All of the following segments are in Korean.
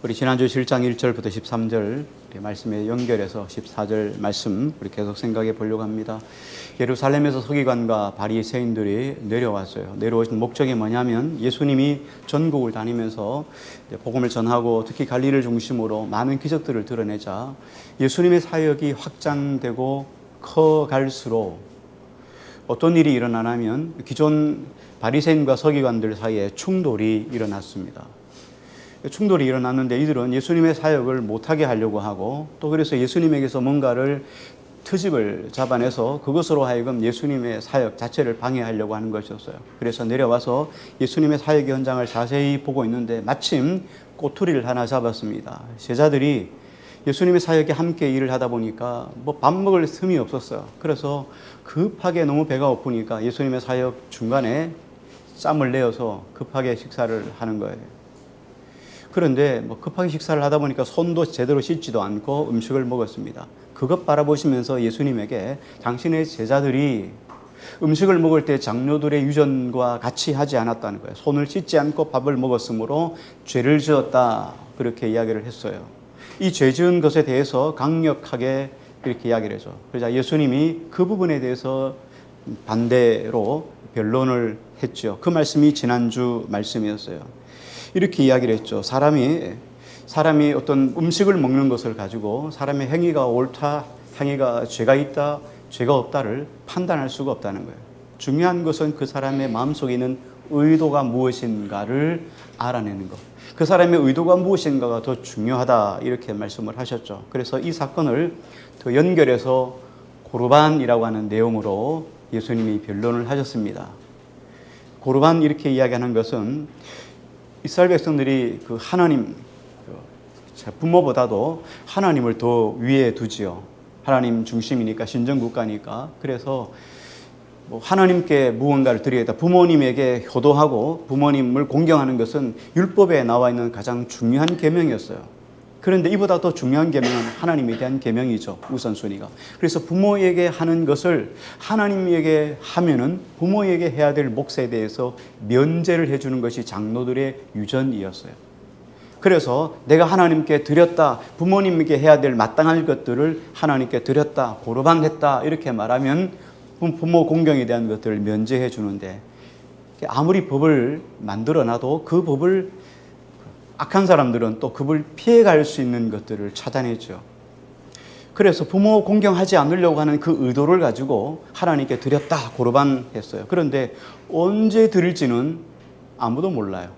우리 지난주 7장 1절부터 13절 말씀에 연결해서 14절 말씀 우리 계속 생각해 보려고 합니다. 예루살렘에서 서기관과 바리새인들이 내려왔어요. 내려오신 목적이 뭐냐면 예수님이 전국을 다니면서 복음을 전하고 특히 갈릴리를 중심으로 많은 기적들을 드러내자 예수님의 사역이 확장되고 커갈수록 어떤 일이 일어나냐면 기존 바리새인과 서기관들 사이에 충돌이 일어났습니다. 충돌이 일어났는데 이들은 예수님의 사역을 못하게 하려고 하고 또 그래서 예수님에게서 뭔가를 트집을 잡아내서 그것으로 하여금 예수님의 사역 자체를 방해하려고 하는 것이었어요. 그래서 내려와서 예수님의 사역의 현장을 자세히 보고 있는데 마침 꼬투리를 하나 잡았습니다. 제자들이 예수님의 사역에 함께 일을 하다 보니까 밥 먹을 틈이 없었어요. 그래서 급하게 너무 배가 고프니까 예수님의 사역 중간에 짬을 내어서 급하게 식사를 하는 거예요. 그런데 급하게 식사를 하다 보니까 손도 제대로 씻지도 않고 음식을 먹었습니다. 그것 바라보시면서 예수님에게 당신의 제자들이 음식을 먹을 때 장로들의 유전과 같이 하지 않았다는 거예요. 손을 씻지 않고 밥을 먹었으므로 죄를 지었다, 그렇게 이야기를 했어요. 이 죄 지은 것에 대해서 강력하게 이렇게 이야기를 해줘. 그러자 예수님이 그 부분에 대해서 반대로 변론을 했죠. 그 말씀이 지난주 말씀이었어요. 이렇게 이야기를 했죠. 사람이 어떤 음식을 먹는 것을 가지고 사람의 행위가 옳다, 행위가 죄가 있다, 죄가 없다를 판단할 수가 없다는 거예요. 중요한 것은 그 사람의 마음속에 있는 의도가 무엇인가를 알아내는 것. 그 사람의 의도가 무엇인가가 더 중요하다, 이렇게 말씀을 하셨죠. 그래서 이 사건을 더 연결해서 고르반이라고 하는 내용으로 예수님이 변론을 하셨습니다. 고르반 이렇게 이야기하는 것은 이스라엘 백성들이 그 하나님, 부모보다도 하나님을 더 위에 두지요. 하나님 중심이니까, 신정국가니까. 그래서 하나님께 무언가를 드리겠다. 부모님에게 효도하고 부모님을 공경하는 것은 율법에 나와 있는 가장 중요한 계명이었어요. 그런데 이보다 더 중요한 계명은 하나님에 대한 계명이죠. 우선순위가. 그래서 부모에게 하는 것을 하나님에게 하면은 부모에게 해야 될 몫에 대해서 면제를 해주는 것이 장로들의 유전이었어요. 그래서 내가 하나님께 드렸다, 부모님에게 해야 될 마땅할 것들을 하나님께 드렸다, 고르반했다, 이렇게 말하면 부모 공경에 대한 것들을 면제해 주는데, 아무리 법을 만들어놔도 그 법을 악한 사람들은 또 그걸 피해갈 수 있는 것들을 찾아내죠. 그래서 부모 공경하지 않으려고 하는 그 의도를 가지고 하나님께 드렸다, 고르반했어요. 그런데 언제 드릴지는 아무도 몰라요.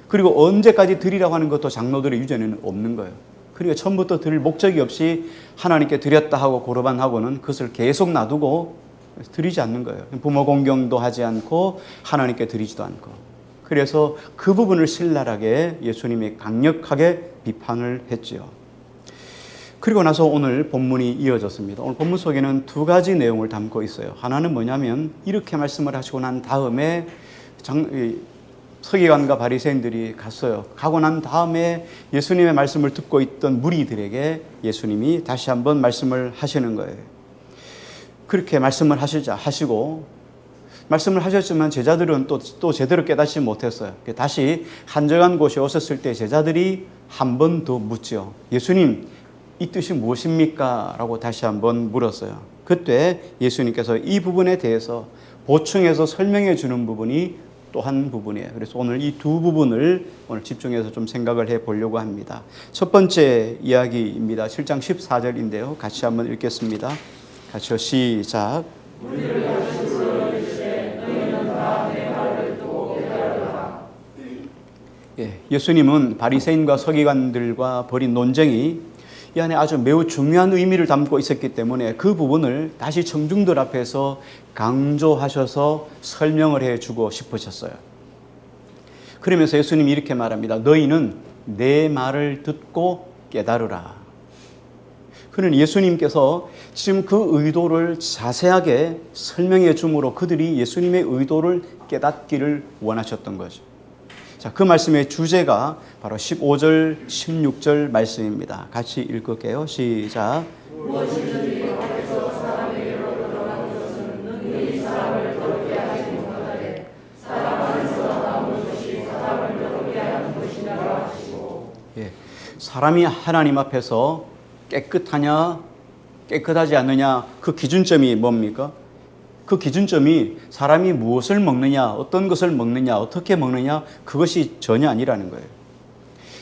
그리고 언제까지 드리라고 하는 것도 장로들의 유전에는 없는 거예요. 그러니까 처음부터 드릴 목적이 없이 하나님께 드렸다 하고 고르반하고는 그것을 계속 놔두고 드리지 않는 거예요. 부모 공경도 하지 않고 하나님께 드리지도 않고. 그래서 그 부분을 신랄하게 예수님이 강력하게 비판을 했지요. 그리고 나서 오늘 본문이 이어졌습니다. 오늘 본문 속에는 두 가지 내용을 담고 있어요. 하나는 뭐냐면 이렇게 말씀을 하시고 난 다음에 서기관과 바리새인들이 갔어요. 가고 난 다음에 예수님의 말씀을 듣고 있던 무리들에게 예수님이 다시 한번 말씀을 하시는 거예요. 그렇게 말씀을 하시고 말씀을 하셨지만 제자들은 또 제대로 깨닫지 못했어요. 다시 한적한 곳에 오셨을 때 제자들이 한 번 더 묻죠. 예수님, 이 뜻이 무엇입니까? 라고 다시 한번 물었어요. 그때 예수님께서 이 부분에 대해서 보충해서 설명해 주는 부분이 또 한 부분이에요. 그래서 오늘 이 두 부분을 오늘 집중해서 좀 생각을 해 보려고 합니다. 첫 번째 이야기입니다. 7장 14절인데요. 같이 한번 읽겠습니다. 같이요. 시작. 예수님은 바리새인과 서기관들과 벌인 논쟁이 이 안에 아주 매우 중요한 의미를 담고 있었기 때문에 그 부분을 다시 청중들 앞에서 강조하셔서 설명을 해주고 싶으셨어요. 그러면서 예수님이 이렇게 말합니다. 너희는 내 말을 듣고 깨달으라. 그는 예수님께서 지금 그 의도를 자세하게 설명해 줌으로 그들이 예수님의 의도를 깨닫기를 원하셨던 거죠. 자, 그 말씀의 주제가 바로 15절, 16절 말씀입니다. 같이 읽을게요. 시작. 무엇이든지 앞에서 사람에게로 들어간 것은 능히 사람을 더럽게 하지 못하되 사람 안에서 나오는 것이 사람을 더럽게 하는 것이라 하시고. 사람이 하나님 앞에서 깨끗하냐, 깨끗하지 않느냐, 그 기준점이 뭡니까? 그 기준점이 사람이 무엇을 먹느냐, 어떤 것을 먹느냐, 어떻게 먹느냐, 그것이 전혀 아니라는 거예요.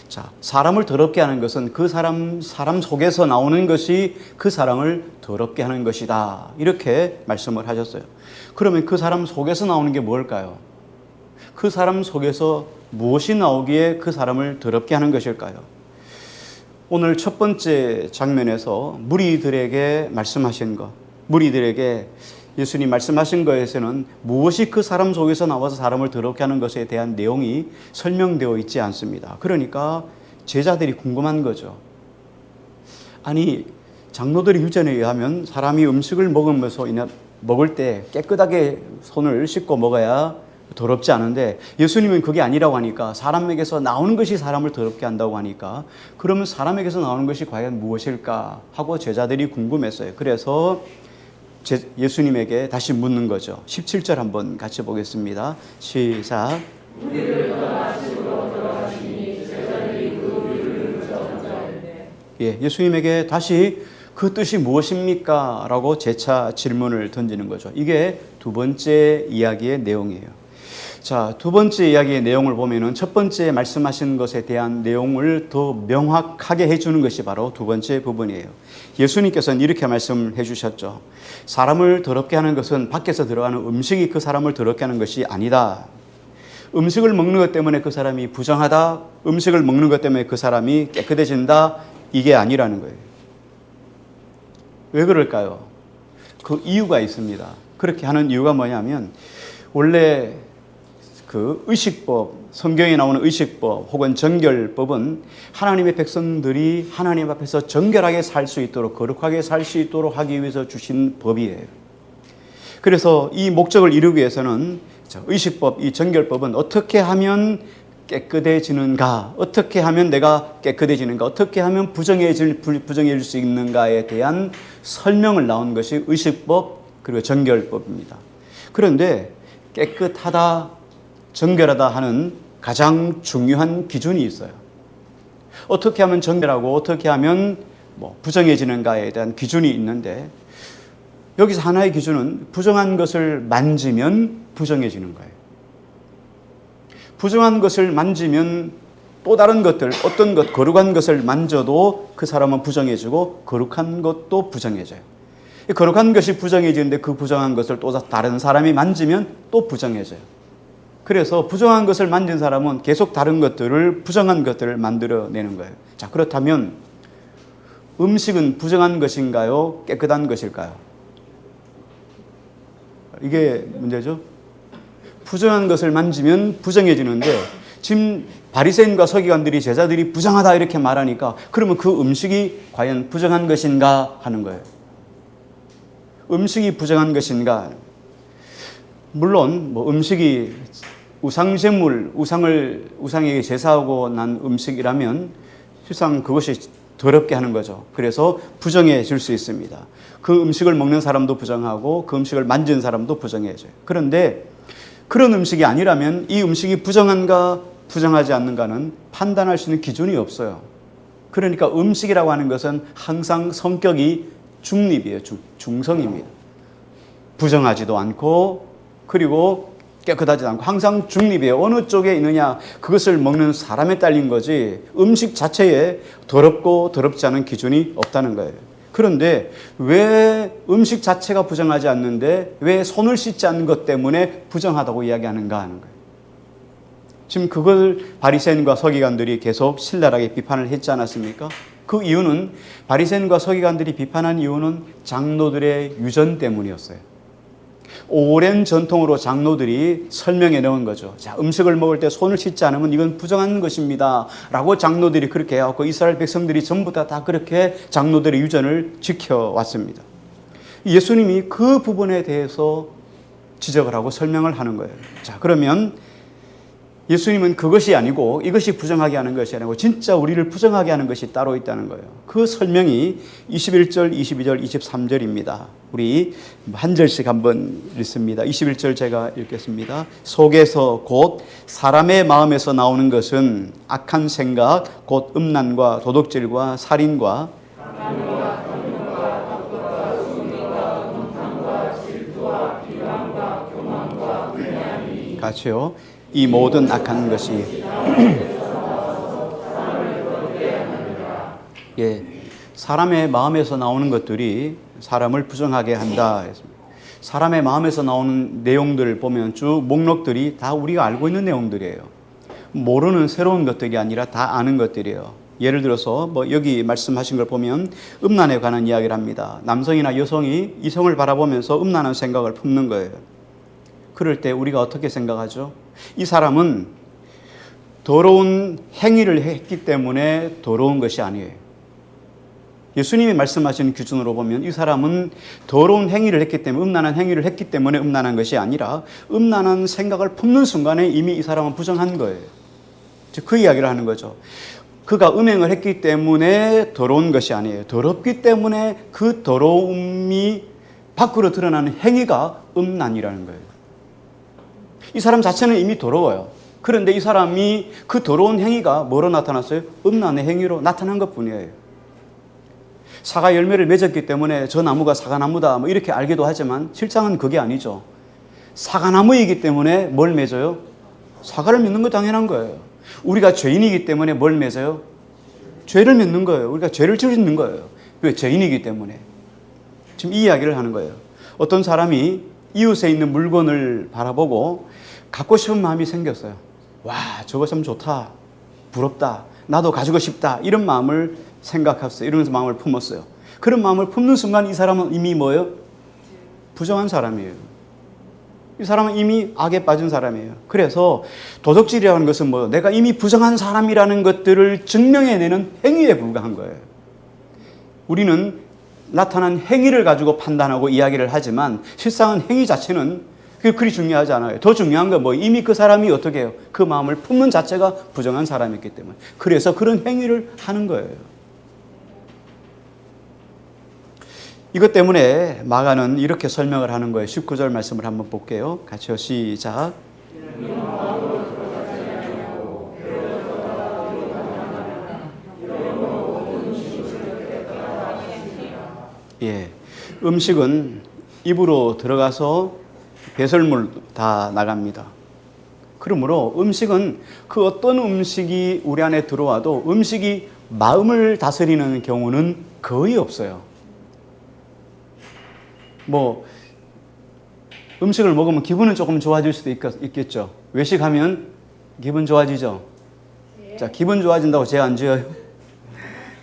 자, 사람을 더럽게 하는 것은 그 사람 속에서 나오는 것이 그 사람을 더럽게 하는 것이다. 이렇게 말씀을 하셨어요. 그러면 그 사람 속에서 나오는 게 뭘까요? 그 사람 속에서 무엇이 나오기에 그 사람을 더럽게 하는 것일까요? 오늘 첫 번째 장면에서 무리들에게 말씀하신 것, 무리들에게 예수님 말씀하신 것에서는 무엇이 그 사람 속에서 나와서 사람을 더럽게 하는 것에 대한 내용이 설명되어 있지 않습니다. 그러니까 제자들이 궁금한 거죠. 아니, 장로들의 유전에 의하면 사람이 음식을 먹을 때 깨끗하게 손을 씻고 먹어야 더럽지 않은데 예수님은 그게 아니라고 하니까, 사람에게서 나오는 것이 사람을 더럽게 한다고 하니까 그러면 사람에게서 나오는 것이 과연 무엇일까 하고 제자들이 궁금했어요. 그래서 예수님에게 다시 묻는 거죠. 17절 한번 같이 보겠습니다. 시작. 예수님에게 다시 그 뜻이 무엇입니까? 라고 재차 질문을 던지는 거죠. 이게 두 번째 이야기의 내용이에요. 자, 두 번째 이야기의 내용을 보면은 첫 번째 말씀하신 것에 대한 내용을 더 명확하게 해주는 것이 바로 두 번째 부분이에요. 예수님께서는 이렇게 말씀해 주셨죠. 사람을 더럽게 하는 것은 밖에서 들어가는 음식이 그 사람을 더럽게 하는 것이 아니다. 음식을 먹는 것 때문에 그 사람이 부정하다, 음식을 먹는 것 때문에 그 사람이 깨끗해진다, 이게 아니라는 거예요. 왜 그럴까요? 그 이유가 있습니다. 그렇게 하는 이유가 뭐냐면, 원래 그 의식법, 성경에 나오는 의식법 혹은 정결법은 하나님의 백성들이 하나님 앞에서 정결하게 살 수 있도록, 거룩하게 살 수 있도록 하기 위해서 주신 법이에요. 그래서 이 목적을 이루기 위해서는 의식법, 이 정결법은 어떻게 하면 깨끗해지는가, 어떻게 하면 내가 깨끗해지는가, 어떻게 하면 부정해질 수 있는가에 대한 설명을 나온 것이 의식법 그리고 정결법입니다. 그런데 깨끗하다, 정결하다 하는 가장 중요한 기준이 있어요. 어떻게 하면 정결하고 어떻게 하면 부정해지는가에 대한 기준이 있는데, 여기서 하나의 기준은 부정한 것을 만지면 부정해지는 거예요. 부정한 것을 만지면 또 다른 것들, 어떤 것, 거룩한 것을 만져도 그 사람은 부정해지고 거룩한 것도 부정해져요. 거룩한 것이 부정해지는데 그 부정한 것을 또 다른 사람이 만지면 또 부정해져요. 그래서 부정한 것을 만진 사람은 계속 다른 것들을, 부정한 것들을 만들어내는 거예요. 자, 그렇다면 음식은 부정한 것인가요? 깨끗한 것일까요? 이게 문제죠. 부정한 것을 만지면 부정해지는데, 지금 바리새인과 서기관들이, 제자들이 부정하다 이렇게 말하니까, 그러면 그 음식이 과연 부정한 것인가 하는 거예요. 음식이 부정한 것인가? 물론 음식이 우상제물, 우상에게 제사하고 난 음식이라면 실상 그것이 더럽게 하는 거죠. 그래서 부정해질 수 있습니다. 그 음식을 먹는 사람도 부정하고 그 음식을 만진 사람도 부정해져요. 그런데 그런 음식이 아니라면 이 음식이 부정한가 부정하지 않는가는 판단할 수 있는 기준이 없어요. 그러니까 음식이라고 하는 것은 항상 성격이 중립이에요. 중성입니다. 부정하지도 않고 그리고 깨끗하지도 않고 항상 중립이에요. 어느 쪽에 있느냐, 그것을 먹는 사람에 딸린 거지 음식 자체에 더럽고 더럽지 않은 기준이 없다는 거예요. 그런데 왜 음식 자체가 부정하지 않는데 왜 손을 씻지 않는 것 때문에 부정하다고 이야기하는가 하는 거예요. 지금 그걸 바리새인과 서기관들이 계속 신랄하게 비판을 했지 않았습니까? 그 이유는, 바리새인과 서기관들이 비판한 이유는 장로들의 유전 때문이었어요. 오랜 전통으로 장로들이 설명해 놓은 거죠. 자, 음식을 먹을 때 손을 씻지 않으면 이건 부정한 것입니다 라고 장로들이 그렇게 해왔고, 이스라엘 백성들이 전부 다 그렇게 장로들의 유전을 지켜왔습니다. 예수님이 그 부분에 대해서 지적을 하고 설명을 하는 거예요. 자, 그러면 예수님은 그것이 아니고 이것이 부정하게 하는 것이 아니고 진짜 우리를 부정하게 하는 것이 따로 있다는 거예요. 그 설명이 21절, 22절, 23절입니다. 우리 한 절씩 한번 읽습니다. 21절 제가 읽겠습니다. 속에서 곧 사람의 마음에서 나오는 것은 악한 생각, 곧 음란과 도둑질과 살인과 같이요. 이 모든 악한 것이 예, 사람의 마음에서 나오는 것들이 사람을 부정하게 한다. 사람의 마음에서 나오는 내용들을 보면 쭉 목록들이 다 우리가 알고 있는 내용들이에요. 모르는 새로운 것들이 아니라 다 아는 것들이에요. 예를 들어서 뭐 여기 말씀하신 걸 보면 음란에 관한 이야기를 합니다. 남성이나 여성이 이성을 바라보면서 음란한 생각을 품는 거예요. 그럴 때 우리가 어떻게 생각하죠? 이 사람은 더러운 행위를 했기 때문에 더러운 것이 아니에요. 예수님이 말씀하시는 기준으로 보면 이 사람은 더러운 행위를 했기 때문에, 음란한 행위를 했기 때문에 음란한 것이 아니라 음란한 생각을 품는 순간에 이미 이 사람은 부정한 거예요. 즉 그 이야기를 하는 거죠. 그가 음행을 했기 때문에 더러운 것이 아니에요. 더럽기 때문에 그 더러움이 밖으로 드러나는 행위가 음란이라는 거예요. 이 사람 자체는 이미 더러워요. 그런데 이 사람이 그 더러운 행위가 뭐로 나타났어요? 음란의 행위로 나타난 것뿐이에요. 사과 열매를 맺었기 때문에 저 나무가 사과나무다 뭐 이렇게 알기도 하지만 실상은 그게 아니죠. 사과나무이기 때문에 뭘 맺어요? 사과를 맺는 거 당연한 거예요. 우리가 죄인이기 때문에 뭘 맺어요? 죄를 맺는 거예요. 우리가 죄를 짓는 거예요. 왜? 죄인이기 때문에. 지금 이 이야기를 하는 거예요. 어떤 사람이 이웃에 있는 물건을 바라보고 갖고 싶은 마음이 생겼어요. 와, 저거 참 좋다. 부럽다. 나도 가지고 싶다. 이런 마음을 생각했어요. 이러면서 마음을 품었어요. 그런 마음을 품는 순간 이 사람은 이미 뭐예요? 부정한 사람이에요. 이 사람은 이미 악에 빠진 사람이에요. 그래서 도덕질이라는 것은 뭐예요? 내가 이미 부정한 사람이라는 것들을 증명해내는 행위에 불과한 거예요. 우리는 나타난 행위를 가지고 판단하고 이야기를 하지만 실상은 행위 자체는 그리 중요하지 않아요. 더 중요한 건 뭐 이미 그 사람이 어떻게 해요? 그 마음을 품는 자체가 부정한 사람이기 때문에. 그래서 그런 행위를 하는 거예요. 이것 때문에 마가는 이렇게 설명을 하는 거예요. 19절 말씀을 한번 볼게요. 같이요. 시작. 예, 음식은 입으로 들어가서 배설물 다 나갑니다. 그러므로 음식은 그 어떤 음식이 우리 안에 들어와도 음식이 마음을 다스리는 경우는 거의 없어요. 뭐 음식을 먹으면 기분은 조금 좋아질 수도 있겠죠. 외식하면 기분 좋아지죠. 자, 기분 좋아진다고 죄 안 지어요?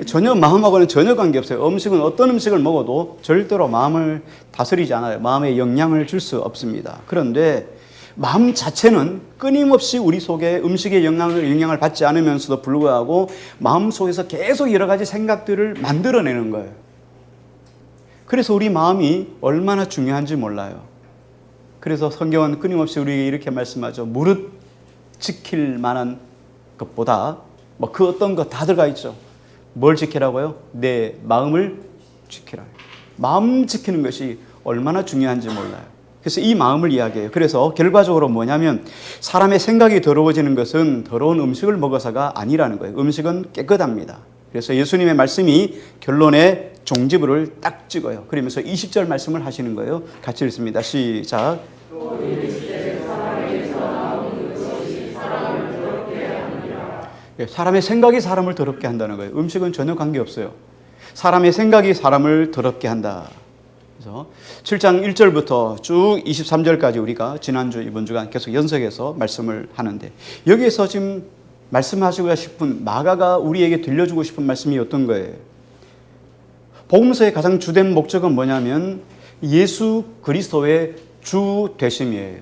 전혀 마음하고는 전혀 관계없어요. 음식은 어떤 음식을 먹어도 절대로 마음을 다스리지 않아요. 마음에 영향을 줄 수 없습니다. 그런데 마음 자체는 끊임없이 우리 속에 음식의 영향을 받지 않으면서도 불구하고 마음 속에서 계속 여러 가지 생각들을 만들어내는 거예요. 그래서 우리 마음이 얼마나 중요한지 몰라요. 그래서 성경은 끊임없이 우리에게 이렇게 말씀하죠. 무릇 지킬 만한 것보다 뭐 그 어떤 것 다 들어가 있죠. 뭘 지키라고요? 내 마음을 지키라. 마음 지키는 것이 얼마나 중요한지 몰라요. 그래서 이 마음을 이야기해요. 그래서 결과적으로 뭐냐면 사람의 생각이 더러워지는 것은 더러운 음식을 먹어서가 아니라는 거예요. 음식은 깨끗합니다. 그래서 예수님의 말씀이 결론에 종지부를 딱 찍어요. 그러면서 20절 말씀을 하시는 거예요. 같이 읽습니다. 시작. 사람의 생각이 사람을 더럽게 한다는 거예요. 음식은 전혀 관계없어요. 사람의 생각이 사람을 더럽게 한다. 그래서 7장 1절부터 쭉 23절까지 우리가 지난주 이번 주간 계속 연속해서 말씀을 하는데 여기에서 지금 말씀하시고 싶은 마가가 우리에게 들려주고 싶은 말씀이 어떤 거예요? 복음서의 가장 주된 목적은 뭐냐면 예수 그리스도의 주 되심이에요.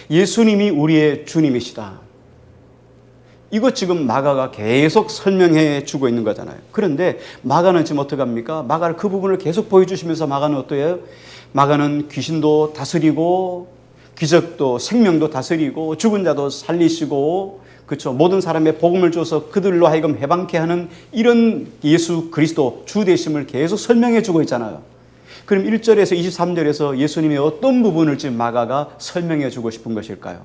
예수님이 우리의 주님이시다. 이거 지금 마가가 계속 설명해 주고 있는 거잖아요. 그런데 마가는 지금 어떻게 합니까? 마가를 그 부분을 계속 보여주시면서 마가는 어떠해요? 마가는 귀신도 다스리고 기적도 생명도 다스리고 죽은 자도 살리시고 그렇죠. 모든 사람의 복음을 줘서 그들로 하여금 해방케 하는 이런 예수 그리스도 주 되심을 계속 설명해 주고 있잖아요. 그럼 1절에서 23절에서 예수님의 어떤 부분을 지금 마가가 설명해 주고 싶은 것일까요?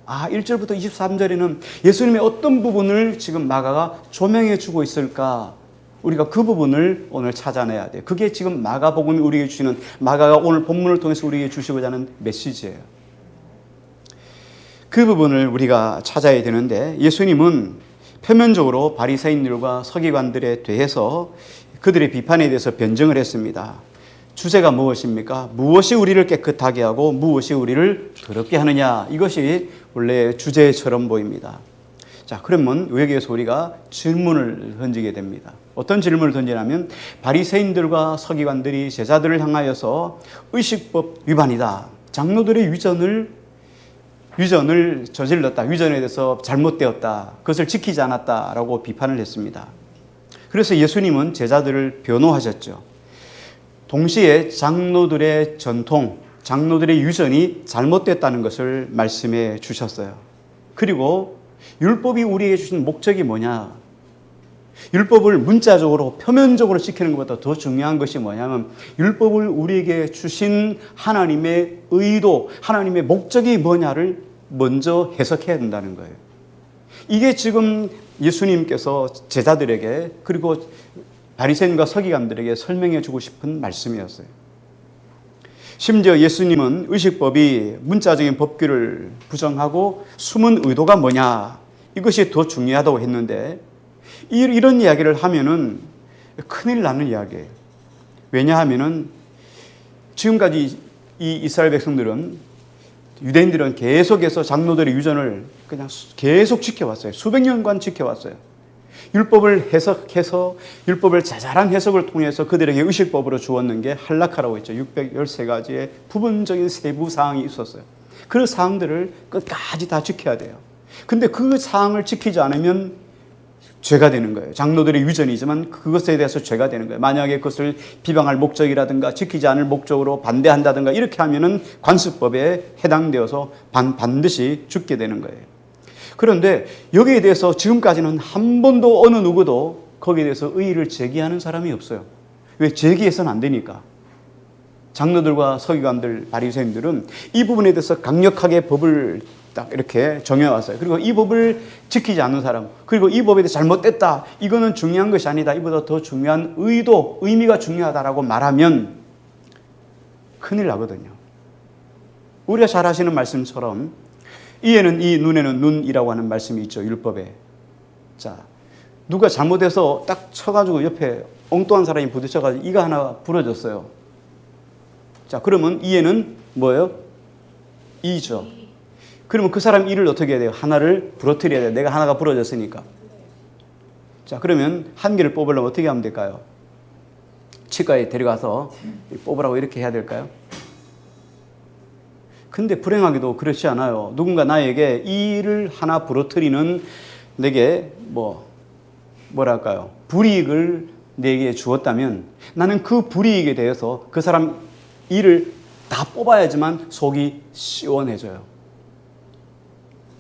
1절부터 23절에는 예수님의 어떤 부분을 지금 마가가 조명해 주고 있을까? 우리가 그 부분을 오늘 찾아내야 돼요. 그게 지금 마가복음이 우리에게 주시는, 마가가 오늘 본문을 통해서 우리에게 주시고자 하는 메시지예요. 그 부분을 우리가 찾아야 되는데, 예수님은 표면적으로 바리새인들과 서기관들에 대해서 그들의 비판에 대해서 변증을 했습니다. 주제가 무엇입니까? 무엇이 우리를 깨끗하게 하고 무엇이 우리를 더럽게 하느냐, 이것이 원래 주제처럼 보입니다. 자, 그러면 여기에서 우리가 질문을 던지게 됩니다. 어떤 질문을 던지냐면, 바리새인들과 서기관들이 제자들을 향하여서 의식법 위반이다, 장로들의 위전을 저질렀다, 위전에 대해서 잘못되었다, 그것을 지키지 않았다라고 비판을 했습니다. 그래서 예수님은 제자들을 변호하셨죠. 동시에 장로들의 전통, 장로들의 위전이 잘못됐다는 것을 말씀해 주셨어요. 그리고 율법이 우리에게 주신 목적이 뭐냐? 율법을 문자적으로 표면적으로 지키는 것보다 더 중요한 것이 뭐냐면, 율법을 우리에게 주신 하나님의 의도, 하나님의 목적이 뭐냐를 먼저 해석해야 된다는 거예요. 이게 지금 예수님께서 제자들에게, 그리고 바리새인과 서기관들에게 설명해 주고 싶은 말씀이었어요. 심지어 예수님은 의식법이 문자적인 법규를 부정하고 숨은 의도가 뭐냐, 이것이 더 중요하다고 했는데, 이런 이야기를 하면은 큰일 나는 이야기예요. 왜냐하면은 지금까지 이 이스라엘 백성들은, 유대인들은 계속해서 장로들의 유전을 그냥 계속 지켜왔어요. 수백 년간 지켜왔어요. 율법을 해석해서, 율법을 자잘한 해석을 통해서 그들에게 의식법으로 주었는 게 할라카라고 했죠. 613가지의 부분적인 세부 사항이 있었어요. 그 사항들을 끝까지 다 지켜야 돼요. 근데 그 사항을 지키지 않으면 죄가 되는 거예요. 장로들의 위전이지만 그것에 대해서 죄가 되는 거예요. 만약에 그것을 비방할 목적이라든가 지키지 않을 목적으로 반대한다든가 이렇게 하면은 관습법에 해당되어서 반드시 죽게 되는 거예요. 그런데 여기에 대해서 지금까지는 한 번도 어느 누구도 거기에 대해서 의의를 제기하는 사람이 없어요. 왜? 제기해서는 안 되니까. 장로들과 서기관들, 바리새인들은 이 부분에 대해서 강력하게 법을 딱 이렇게 정해왔어요. 그리고 이 법을 지키지 않는 사람, 그리고 이 법에 대해 잘못됐다, 이거는 중요한 것이 아니다, 이보다 더 중요한 의도, 의미가 중요하다라고 말하면 큰일 나거든요. 우리가 잘 아시는 말씀처럼 이에는 이, 눈에는 눈이라고 하는 말씀이 있죠, 율법에. 자, 누가 잘못해서 딱 쳐가지고 옆에 엉뚱한 사람이 부딪혀가지고 이가 하나 부러졌어요. 자, 그러면 이에는 뭐예요? 이죠. 그러면 그 사람 이를 어떻게 해야 돼요? 하나를 부러뜨려야 돼요. 내가 하나가 부러졌으니까. 자, 그러면 한 개를 뽑으려면 어떻게 하면 될까요? 치과에 데려가서 뽑으라고 이렇게 해야 될까요? 근데 불행하게도 그렇지 않아요. 누군가 나에게 이를 하나 부러뜨리는 내게 뭐랄까요? 불이익을 내게 주었다면 나는 그 불이익에 대해서 그 사람 이를 다 뽑아야지만 속이 시원해져요.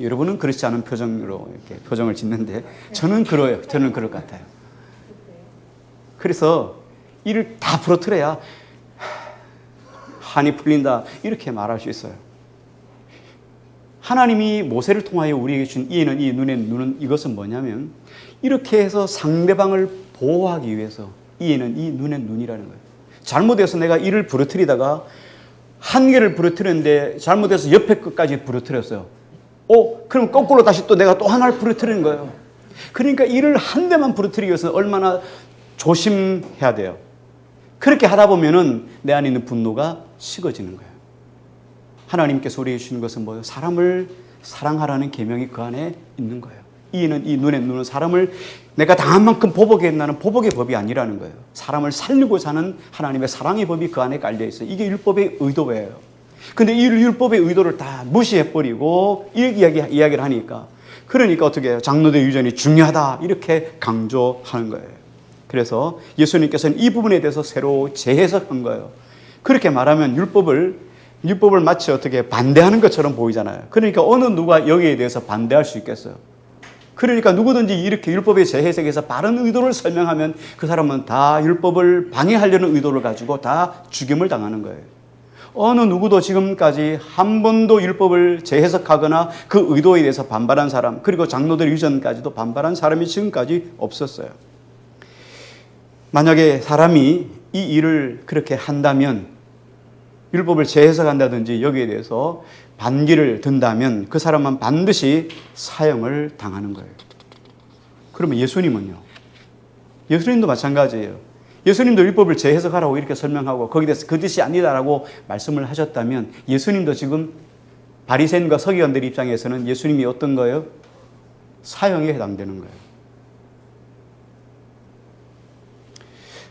여러분은 그렇지 않은 표정으로 이렇게 표정을 짓는데 저는 그래요. 저는 그럴 것 같아요. 그래서 이를 다 부러뜨려야 한이 풀린다, 이렇게 말할 수 있어요. 하나님이 모세를 통하여 우리에게 준 이에는 이, 눈에는 눈은, 이것은 뭐냐면 이렇게 해서 상대방을 보호하기 위해서 이에는 이, 눈에는 눈이라는 거예요. 잘못해서 내가 이를 부러뜨리다가 한 개를 부러뜨렸는데 잘못해서 옆에 끝까지 부러뜨렸어요. 그럼 거꾸로 다시 또 내가 또 하나를 부러뜨리는 거예요. 그러니까 이를 한 대만 부러뜨리기 위해서는 얼마나 조심해야 돼요. 그렇게 하다 보면은 내 안에 있는 분노가 식어지는 거예요. 하나님께서 우리에게 주신 것은 뭐예요? 사람을 사랑하라는 계명이 그 안에 있는 거예요. 이는 이, 눈에 눈은 사람을 내가 당한 만큼 보복해 한다는 보복의 법이 아니라는 거예요. 사람을 살리고자 하는 하나님의 사랑의 법이 그 안에 깔려 있어요. 이게 율법의 의도예요. 근데 이 율법의 의도를 다 무시해버리고 이야기를 하니까, 그러니까 어떻게 해요? 장로들의 유전이 중요하다, 이렇게 강조하는 거예요. 그래서 예수님께서는 이 부분에 대해서 새로 재해석한 거예요. 그렇게 말하면 율법을 율법을 마치 어떻게 반대하는 것처럼 보이잖아요. 그러니까 어느 누가 여기에 대해서 반대할 수 있겠어요. 그러니까 누구든지 이렇게 율법의 재해석에서 바른 의도를 설명하면 그 사람은 다 율법을 방해하려는 의도를 가지고 다 죽임을 당하는 거예요. 어느 누구도 지금까지 한 번도 율법을 재해석하거나 그 의도에 대해서 반발한 사람, 그리고 장로들 이전까지도 반발한 사람이 지금까지 없었어요. 만약에 사람이 이 일을 그렇게 한다면, 율법을 재해석한다든지 여기에 대해서 반기를 든다면 그 사람은 반드시 사형을 당하는 거예요. 그러면 예수님은요? 예수님도 마찬가지예요. 예수님도 율법을 재해석하라고 이렇게 설명하고 거기에 대해서 그 뜻이 아니다라고 말씀을 하셨다면 예수님도 지금 바리새인과 서기관들 입장에서는 예수님이 어떤 거예요? 사형에 해당되는 거예요.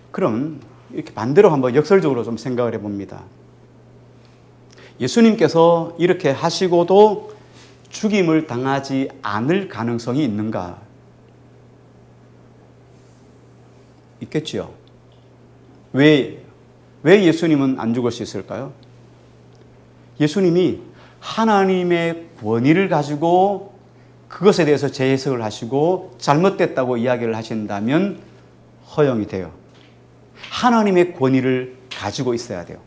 그럼 이렇게 반대로 한번 역설적으로 좀 생각을 해봅니다. 예수님께서 이렇게 하시고도 죽임을 당하지 않을 가능성이 있는가? 있겠지요. 왜 예수님은 안 죽을 수 있을까요? 예수님이 하나님의 권위를 가지고 그것에 대해서 재해석을 하시고 잘못됐다고 이야기를 하신다면 허용이 돼요. 하나님의 권위를 가지고 있어야 돼요.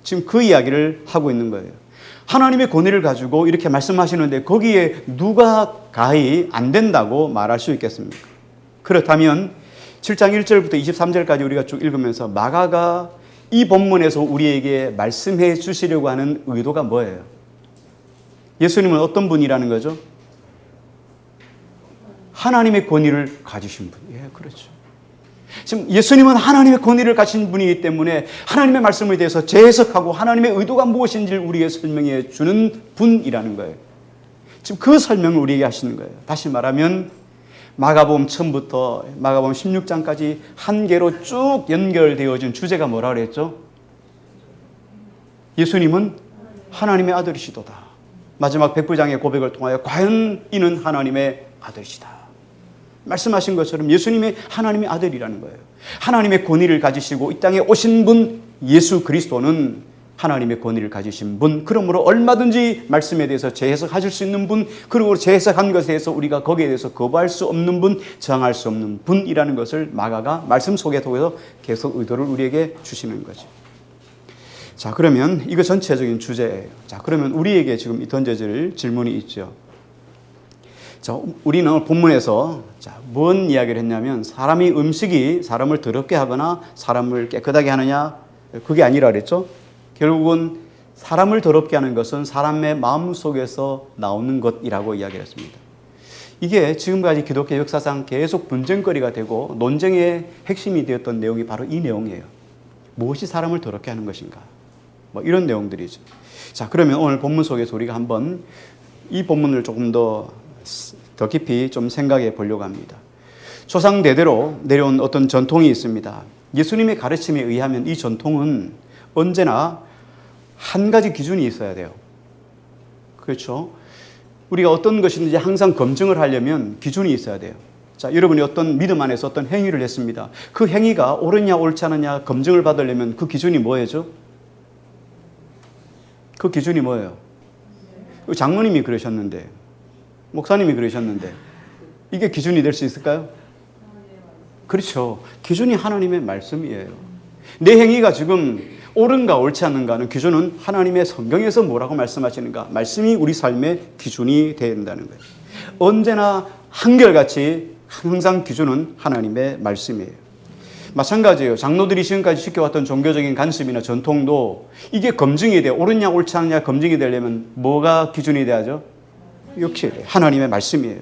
지금 그 이야기를 하고 있는 거예요. 하나님의 권위를 가지고 이렇게 말씀하시는데 거기에 누가 가히 안 된다고 말할 수 있겠습니까? 그렇다면 7장 1절부터 23절까지 우리가 쭉 읽으면서 마가가 이 본문에서 우리에게 말씀해 주시려고 하는 의도가 뭐예요? 예수님은 어떤 분이라는 거죠? 하나님의 권위를 가지신 분. 예, 그렇죠. 지금 예수님은 하나님의 권위를 가진 분이기 때문에 하나님의 말씀에 대해서 재해석하고 하나님의 의도가 무엇인지를 우리에게 설명해 주는 분이라는 거예요. 지금 그 설명을 우리에게 하시는 거예요. 다시 말하면 마가복음 처음부터 마가복음 16장까지 한 개로 쭉 연결되어진 주제가 뭐라 그랬죠? 예수님은 하나님의 아들이시도다. 마지막 백부장의 고백을 통하여 과연 이는 하나님의 아들이시다. 말씀하신 것처럼 예수님이 하나님의 아들이라는 거예요. 하나님의 권위를 가지시고 이 땅에 오신 분 예수 그리스도는 하나님의 권위를 가지신 분, 그러므로 얼마든지 말씀에 대해서 재해석하실 수 있는 분, 그리고 재해석한 것에 대해서 우리가 거기에 대해서 거부할 수 없는 분, 저항할 수 없는 분이라는 것을 마가가 말씀 속에서 계속 의도를 우리에게 주시는 거죠. 자, 그러면 이거 전체적인 주제예요. 자, 그러면 우리에게 지금 던져질 질문이 있죠. 자, 우리는 오늘 본문에서 뭔 이야기를 했냐면 음식이 사람을 더럽게 하거나 사람을 깨끗하게 하느냐, 그게 아니라 그랬죠. 결국은 사람을 더럽게 하는 것은 사람의 마음 속에서 나오는 것이라고 이야기를 했습니다. 이게 지금까지 기독교 역사상 계속 분쟁거리가 되고 논쟁의 핵심이 되었던 내용이 바로 이 내용이에요. 무엇이 사람을 더럽게 하는 것인가? 뭐 이런 내용들이죠. 자, 그러면 오늘 본문 속에서 우리가 한번 이 본문을 조금 더 깊이 좀 생각해 보려고 합니다. 조상 대대로 내려온 어떤 전통이 있습니다. 예수님의 가르침에 의하면 이 전통은 언제나 한 가지 기준이 있어야 돼요. 그렇죠? 우리가 어떤 것이든지 항상 검증을 하려면 기준이 있어야 돼요. 자, 여러분이 어떤 믿음 안에서 어떤 행위를 했습니다. 그 행위가 옳으냐 옳지 않느냐 검증을 받으려면 그 기준이 뭐예요? 그 기준이 뭐예요? 장로님이 그러셨는데, 목사님이 그러셨는데 이게 기준이 될 수 있을까요? 그렇죠. 기준이 하나님의 말씀이에요. 내 행위가 지금 옳은가 옳지 않는가는 기준은 하나님의 성경에서 뭐라고 말씀하시는가, 말씀이 우리 삶의 기준이 된다는 거예요. 언제나 한결같이 항상 기준은 하나님의 말씀이에요. 마찬가지예요. 장로들이 지금까지 지켜왔던 종교적인 관습이나 전통도 이게 검증이 돼, 옳으냐 옳지 않느냐 검증이 되려면 뭐가 기준이 돼야죠? 역시 하나님의 말씀이에요.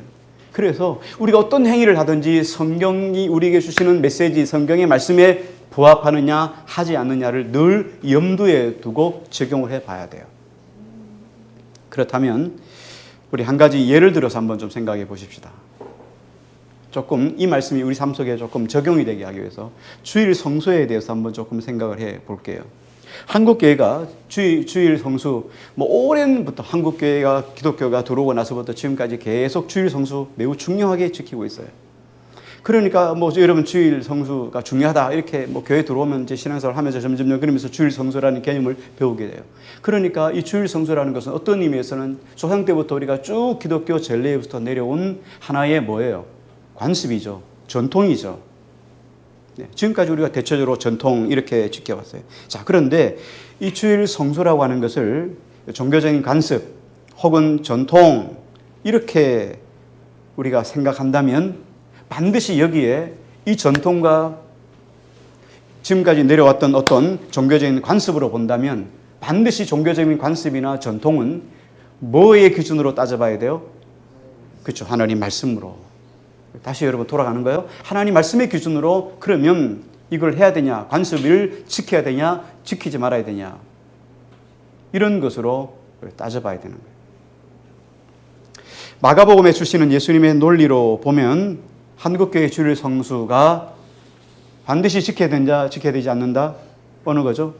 그래서 우리가 어떤 행위를 하든지 성경이 우리에게 주시는 메시지, 성경의 말씀에 부합하느냐 하지 않느냐를 늘 염두에 두고 적용을 해봐야 돼요. 그렇다면 우리 한 가지 예를 들어서 한번 좀 생각해 보십시다. 조금 이 말씀이 우리 삶 속에 조금 적용이 되게 하기 위해서 주일 성수에 대해서 한번 조금 생각을 해 볼게요. 한국교회가 주일 성수, 오랜부터 한국교회가 기독교가 들어오고 나서부터 지금까지 계속 주일 성수 매우 중요하게 지키고 있어요. 그러니까 뭐 여러분 주일 성수가 중요하다 이렇게 뭐 교회 들어오면 이제 신앙생활 하면서 점점 그러면서 주일 성수라는 개념을 배우게 돼요. 그러니까 이 주일 성수라는 것은 어떤 의미에서는 조상 때부터 우리가 쭉 기독교 전례부터 내려온 하나의 뭐예요? 관습이죠. 전통이죠. 네, 지금까지 우리가 대체적으로 전통 이렇게 지켜왔어요. 자, 그런데 이 주일 성수라고 하는 것을 종교적인 관습 혹은 전통 이렇게 우리가 생각한다면 반드시 여기에 이 전통과 지금까지 내려왔던 어떤 종교적인 관습으로 본다면 반드시 종교적인 관습이나 전통은 뭐의 기준으로 따져봐야 돼요? 그렇죠. 하나님 말씀으로. 다시 여러분 돌아가는 거예요. 하나님 말씀의 기준으로 그러면 이걸 해야 되냐, 관습을 지켜야 되냐, 지키지 말아야 되냐, 이런 것으로 따져봐야 되는 거예요. 마가복음에 주시는 예수님의 논리로 보면 한국교회 주일 성수가 반드시 지켜야 된다, 지켜야 되지 않는다? 어느 거죠?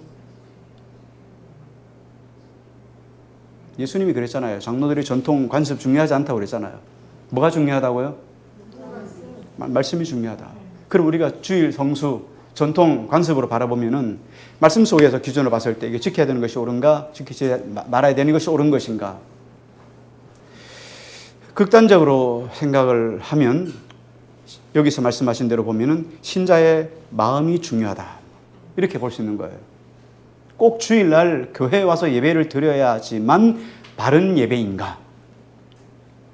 예수님이 그랬잖아요. 장로들의 전통, 관습 중요하지 않다고 그랬잖아요. 뭐가 중요하다고요? 말씀이 중요하다. 그럼 우리가 주일 성수, 전통, 관습으로 바라보면은 말씀 속에서 기준으로 봤을 때 이게 지켜야 되는 것이 옳은가, 지키지 말아야 되는 것이 옳은 것인가. 극단적으로 생각을 하면 여기서 말씀하신 대로 보면은 신자의 마음이 중요하다. 이렇게 볼 수 있는 거예요. 꼭 주일날 교회에 와서 예배를 드려야지만 바른 예배인가?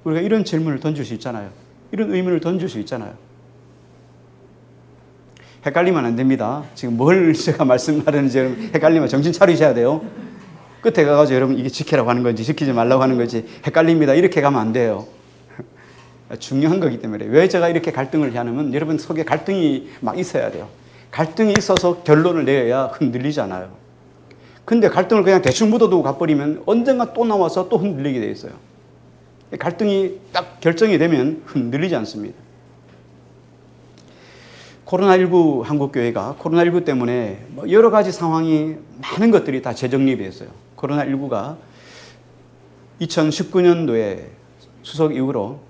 우리가 이런 질문을 던질 수 있잖아요. 이런 의문을 던질 수 있잖아요. 헷갈리면 안 됩니다. 지금 뭘 제가 말씀하려는지 헷갈리면 정신 차리셔야 돼요. 끝에 가가지고 여러분 이게 지키라고 하는 건지 지키지 말라고 하는 건지 헷갈립니다. 이렇게 가면 안 돼요. 중요한 거기 때문에. 왜 제가 이렇게 갈등을 하냐면 여러분 속에 갈등이 막 있어야 돼요. 갈등이 있어서 결론을 내려야 흔들리잖아요. 근데 갈등을 그냥 대충 묻어두고 가버리면 언젠가 또 나와서 또 흔들리게 돼 있어요. 갈등이 딱 결정이 되면 흔들리지 않습니다. 코로나19 한국교회가 코로나19 때문에 여러 가지 상황이 많은 것들이 다 재정립이 됐어요. 코로나19가 2019년도에 추석 이후로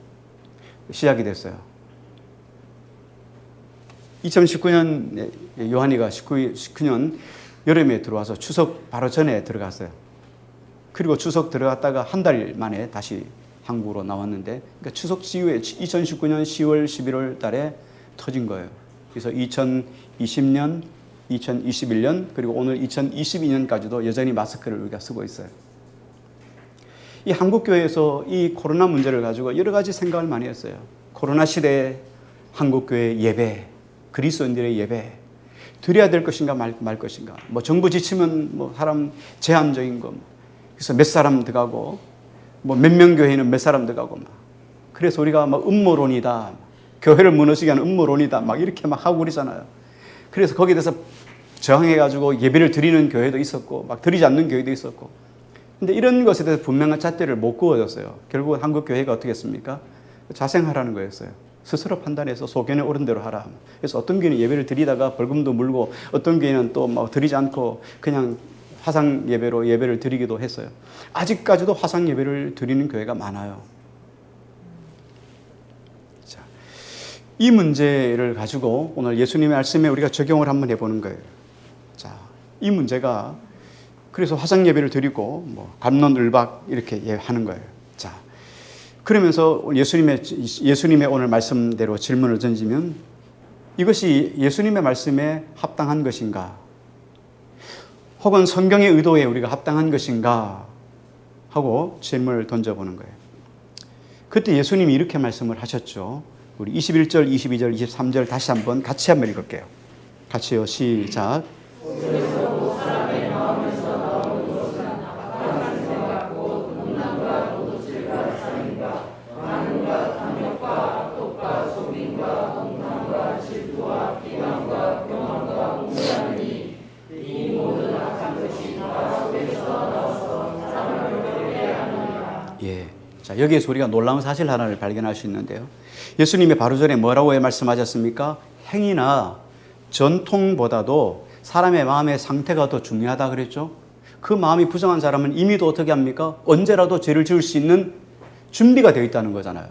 시작이 됐어요. 2019년 요한이가 19년 여름에 들어와서 추석 바로 전에 들어갔어요. 그리고 추석 들어갔다가 한 달 만에 다시 한국으로 나왔는데, 그러니까 추석 이후에 2019년 10월, 11월 달에 터진 거예요. 그래서 2020년, 2021년, 그리고 오늘 2022년까지도 여전히 마스크를 우리가 쓰고 있어요. 이 한국교회에서 이 코로나 문제를 가지고 여러 가지 생각을 많이 했어요. 코로나 시대에 한국교회 예배, 그리스도인들의 예배, 드려야 될 것인가 말 것인가. 뭐 정부 지침은 뭐 사람 제한적인 거, 그래서 몇 사람 들어가고, 뭐 몇 명 교회는 몇 사람 들어가고 막. 그래서 우리가 막 음모론이다, 교회를 무너지게 하는 음모론이다, 막 이렇게 막 하고 그러잖아요. 그래서 거기에 대해서 저항해가지고 예배를 드리는 교회도 있었고, 막 드리지 않는 교회도 있었고. 근데 이런 것에 대해서 분명한 잣대를 못 그어줬어요. 결국 한국 교회가 어떻게 했습니까? 자생하라는 거였어요. 스스로 판단해서 소견에 옳은 대로 하라. 그래서 어떤 교회는 예배를 드리다가 벌금도 물고, 어떤 교회는 또 막 드리지 않고 그냥 화상 예배로 예배를 드리기도 했어요. 아직까지도 화상 예배를 드리는 교회가 많아요. 자, 이 문제를 가지고 오늘 예수님의 말씀에 우리가 적용을 한번 해보는 거예요. 자, 이 문제가 그래서 화상 예배를 드리고 뭐 갑론을박 이렇게 하는 거예요. 자, 그러면서 예수님의 오늘 말씀대로 질문을 던지면 이것이 예수님의 말씀에 합당한 것인가? 혹은 성경의 의도에 우리가 합당한 것인가? 하고 질문을 던져보는 거예요. 그때 예수님이 이렇게 말씀을 하셨죠. 우리 21절, 22절, 23절 다시 한번 같이 한번 읽을게요. 같이요. 시작. 자, 여기에서 우리가 놀라운 사실 하나를 발견할 수 있는데요. 예수님이 바로 전에 뭐라고 말씀하셨습니까? 행위나 전통보다도 사람의 마음의 상태가 더 중요하다 그랬죠. 그 마음이 부정한 사람은 이미도 어떻게 합니까? 언제라도 죄를 지을 수 있는 준비가 되어 있다는 거잖아요.